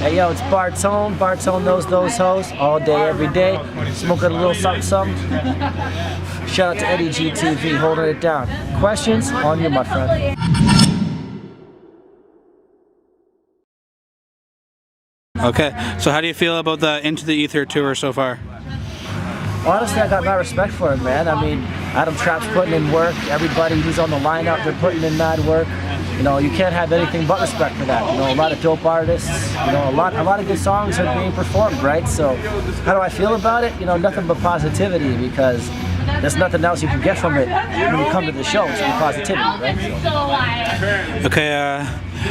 Hey yo, it's Bartone. Bartone knows those hoes all day, every day. Smoking a little something, something. Shout out to Eddie GTV, holding it down. Questions? On you, my friend. Okay, so how do you feel about the Into the Ether tour so far? Honestly, I got my respect for him, man. I mean, Adam Trapp's putting in work. Everybody who's on the lineup, they're putting in mad work. You know, you can't have anything but respect for that. You know, a lot of dope artists. You know, a lot of good songs are being performed, right? So, how do I feel about it? You know, nothing but positivity, because there's nothing else you can get from it when you come to the show. It's positivity, right? So. Okay,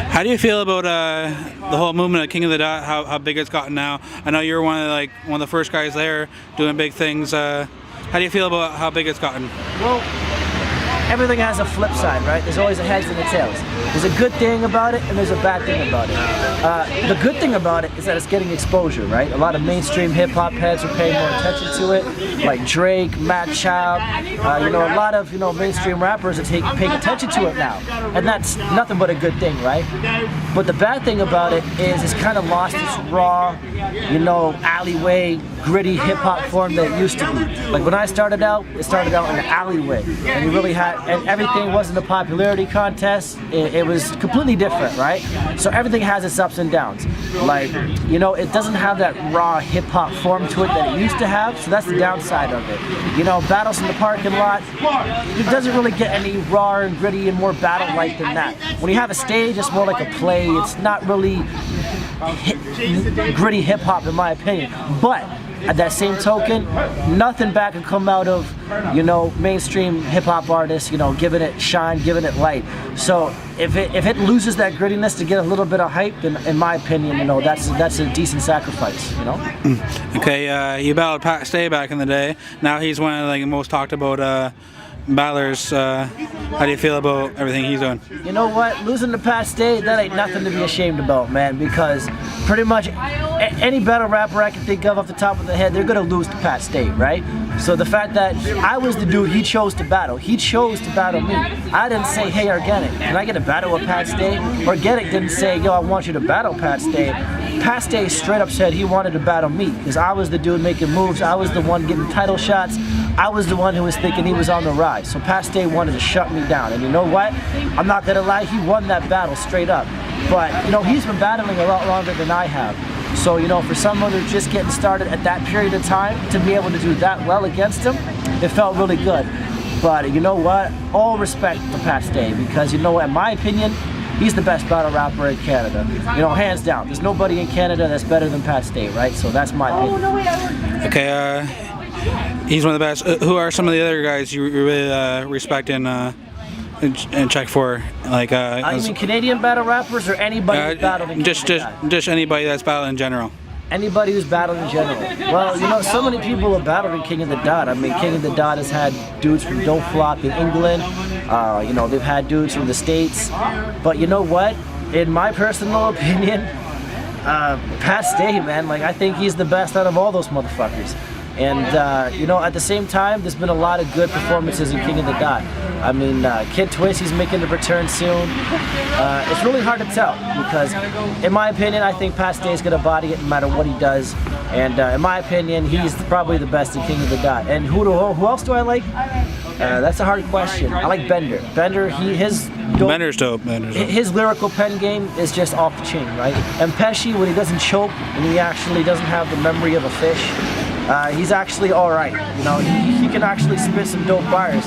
how do you feel about the whole movement of King of the Dot? How big it's gotten now? I know you're one of the first guys there doing big things. How do you feel about how big it's gotten? Well, everything has a flip side, right? There's always a heads and a tails. There's a good thing about it and there's a bad thing about it. The good thing about it is that it's getting exposure, right? A lot of mainstream hip-hop heads are paying more attention to it, like Drake, Matt Child, you know, a lot of, you know, mainstream rappers are paying attention to it now. And that's nothing but a good thing, right? But the bad thing about it is it's kind of lost its raw, you know, alleyway, gritty hip-hop form that it used to be. Like when I started out, it started out in the alleyway, and you really had, and everything wasn't a popularity contest. It was completely different, right? So everything has its ups and downs. Like, you know, it doesn't have that raw hip-hop form to it that it used to have, so that's the downside of it. You know, battles in the parking lot, it doesn't really get any raw and gritty and more battle-like than that. When you have a stage, it's more like a play. It's not really gritty hip-hop in my opinion. But at that same token, nothing bad can come out of, you know, mainstream hip-hop artists, you know, giving it shine, giving it light. So if it loses that grittiness to get a little bit of hype, then in my opinion, you know, that's a decent sacrifice, you know? Okay, you battled Pat Stay back in the day. Now he's one of the most talked about battlers. How do you feel about everything he's doing? You know what? Losing to Pat Stay, that ain't nothing to be ashamed about, man, because pretty much any battle rapper I can think of off the top of the head, they're gonna lose to Pat Stay, right? So the fact that I was the dude he chose to battle me. I didn't say, hey, Organic, can I get a battle with Pat Stay? Organic didn't say, yo, I want you to battle Pat Stay. Pat Stay straight up said he wanted to battle me, because I was the dude making moves, I was the one getting title shots, I was the one who was thinking he was on the rise. So Pat Stay wanted to shut me down, and you know what? I'm not gonna lie, he won that battle straight up. But, you know, he's been battling a lot longer than I have. So, you know, for someone who's just getting started at that period of time, to be able to do that well against him, it felt really good. But you know what? All respect to Pat Stay, because, you know, in my opinion, he's the best battle rapper in Canada. You know, hands down. There's nobody in Canada that's better than Pat Stay, right? So that's my opinion. Okay, he's one of the best. Who are some of the other guys you really respect and check for? Like, you mean Canadian battle rappers or anybody who's battled in Canada? Just anybody that's battled in general. Anybody who's battled in general. Well, you know, so many people have battled in King of the Dot. I mean, King of the Dot has had dudes from Don't Flop in England. You know, they've had dudes from the States. But you know what? In my personal opinion, Pat Stay, man, like, I think he's the best out of all those motherfuckers. And, you know, at the same time, there's been a lot of good performances in King of the Dot. I mean, Kid Twist, he's making a return soon. It's really hard to tell, because, in my opinion, I think Pat Stay's going to body it no matter what he does. And in my opinion, he's probably the best in King of the Dot. And who else do I like? That's a hard question. I like Bender. Bender, Bender's dope. His lyrical pen game is just off the chain, right? And Pesci, when he doesn't choke and he actually doesn't have the memory of a fish, he's actually all right. You know, he can actually spit some dope bars.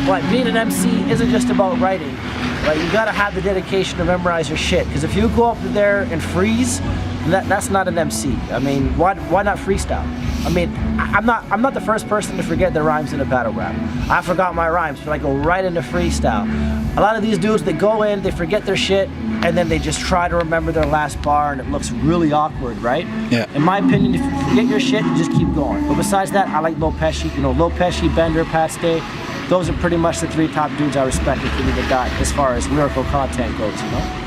But being an MC isn't just about writing. Like, you gotta have the dedication to memorize your shit. Because if you go up there and freeze, that's not an MC. I mean, why not freestyle? I mean, I'm not the first person to forget their rhymes in a battle rap. I forgot my rhymes, but I go right into freestyle. A lot of these dudes, they go in, they forget their shit, and then they just try to remember their last bar, and it looks really awkward, right? Yeah. In my opinion, if you forget your shit, you just keep going. But besides that, I like Lil Pesci. You know, Lil Pesci, Bender, Pat Stay. Those are pretty much the three top dudes I respect in King of the Dot as far as lyrical content goes, you know?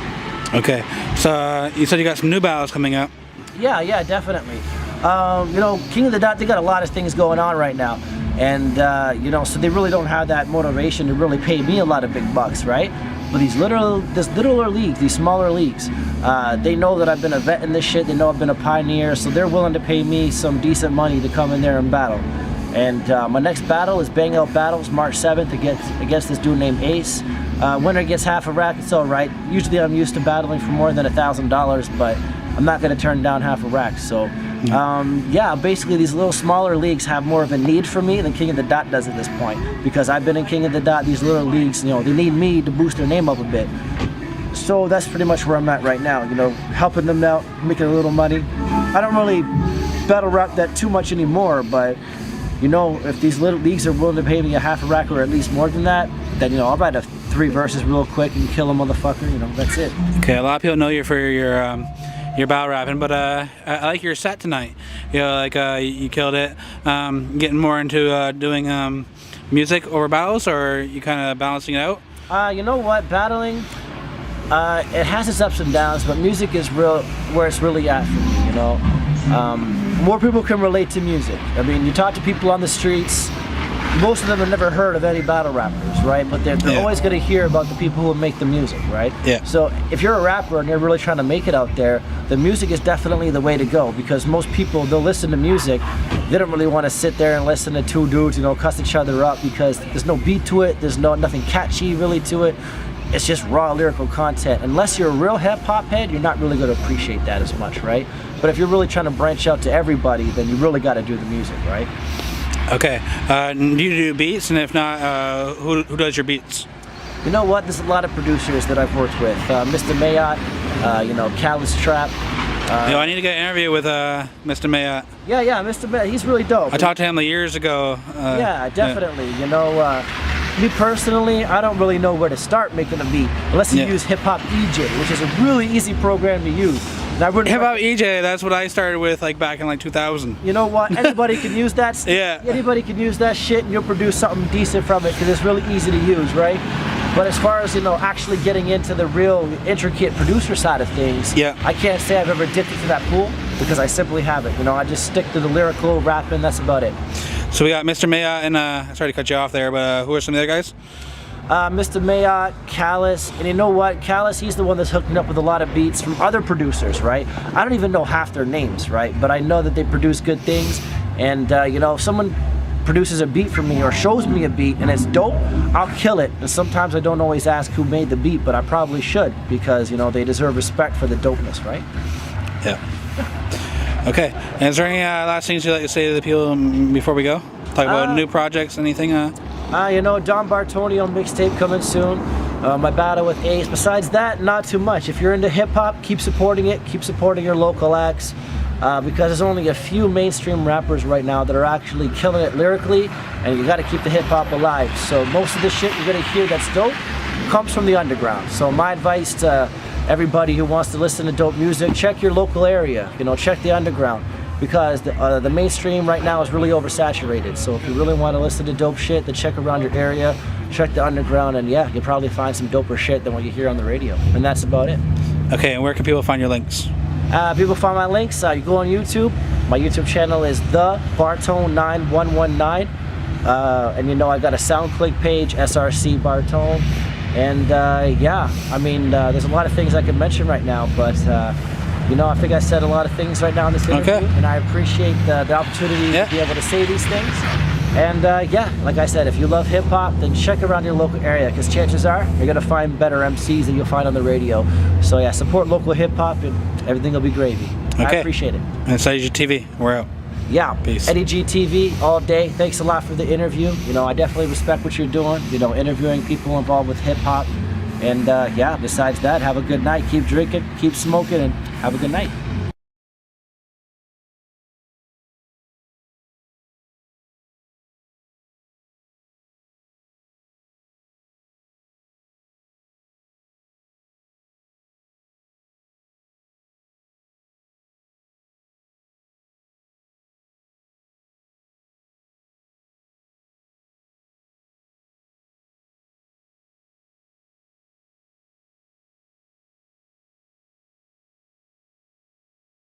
Okay, so you said you got some new battles coming up. Yeah, definitely. You know, King of the Dot, they got a lot of things going on right now. And, you know, so they really don't have that motivation to really pay me a lot of big bucks, right? But these littler leagues, these smaller leagues, they know that I've been a vet in this shit. They know I've been a pioneer, so they're willing to pay me some decent money to come in there and battle. And my next battle is Bang Out Battles, March 7th against this dude named Ace. Winner gets half a rack. It's all right. Usually I'm used to battling for more than $1,000, but I'm not going to turn down half a rack. So yeah, basically these little smaller leagues have more of a need for me than King of the Dot does at this point, because I've been in King of the Dot. These little leagues, they need me to boost their name up a bit. So that's pretty much where I'm at right now, helping them out, making a little money. I don't really battle rap that too much anymore, but if these little leagues are willing to pay me a half a rack or at least more than that, then I'll write 3 verses real quick and kill a motherfucker. That's it. Okay, a lot of people know you for your battle rapping, but I like your set tonight. You killed it. Getting more into doing music over battles, or are you kind of balancing it out? You know what, battling, it has its ups and downs, but music is where it's really at for me. More people can relate to music. I mean, you talk to people on the streets, most of them have never heard of any battle rappers, right? But they're always going to hear about the people who make the music, right? Yeah. So if you're a rapper and you're really trying to make it out there, the music is definitely the way to go, because most people, they'll listen to music, they don't really want to sit there and listen to two dudes, cuss each other up, because there's no beat to it, there's nothing catchy really to it. It's just raw lyrical content. Unless you're a real hip-hop head, you're not really going to appreciate that as much, right? But if you're really trying to branch out to everybody, then you really got to do the music, right? Okay. Do you do beats? And if not, who does your beats? You know what? There's a lot of producers that I've worked with. Mr. Mayotte, Callous Trap. I need to get an interview with Mr. Mayotte. Yeah, Mr. Mayotte. He's really dope. I talked to him years ago. Yeah, definitely. Me personally, I don't really know where to start making a beat unless you use Hip Hop EJ, which is a really easy program to use. Hip Hop EJ, that's what I started with back in 2000. You know what? Anybody can use that. Yeah. Anybody can use that shit, and you'll produce something decent from it, because it's really easy to use, right? But as far as actually getting into the real intricate producer side of things, I can't say I've ever dipped into that pool, because I simply haven't. I just stick to the lyrical rapping. That's about it. So we got Mr. Mayotte and sorry to cut you off there, but who are some of the other guys? Mr. Mayotte, Callous, and you know what? Callous, he's the one that's hooked me up with a lot of beats from other producers, right? I don't even know half their names, right? But I know that they produce good things, and if someone produces a beat for me or shows me a beat and it's dope, I'll kill it. And sometimes I don't always ask who made the beat, but I probably should, because they deserve respect for the dopeness, right? Yeah. Okay. And is there any last things you'd like to say to the people before we go? Talk about new projects, anything? Don Bartone on mixtape coming soon. My battle with Ace. Besides that, not too much. If you're into hip hop, keep supporting it. Keep supporting your local acts, because there's only a few mainstream rappers right now that are actually killing it lyrically, and you got to keep the hip hop alive. So most of the shit you're gonna hear that's dope comes from the underground. So my advice to everybody who wants to listen to dope music, check your local area. Check the underground, because the mainstream right now is really oversaturated. So if you really want to listen to dope shit, then check around your area, check the underground, and yeah, you'll probably find some doper shit than what you hear on the radio. And that's about it. Okay, and where can people find your links? People find my links, you go on YouTube. My YouTube channel is the Bartone 9119. And I got a SoundClick page, SRC Bartone. And there's a lot of things I could mention right now, but I think I said a lot of things right now in this interview, and I appreciate the opportunity to be able to say these things. And like I said, if you love hip hop, then check around your local area, because chances are you're gonna find better MCs than you'll find on the radio. So yeah, support local hip hop, and everything will be gravy. I appreciate it. And it's Eddie G TV. We're out. Yeah, peace. Eddie G TV all day. Thanks a lot for the interview. I definitely respect what you're doing. Interviewing people involved with hip hop. And besides that, have a good night. Keep drinking, keep smoking, and have a good night.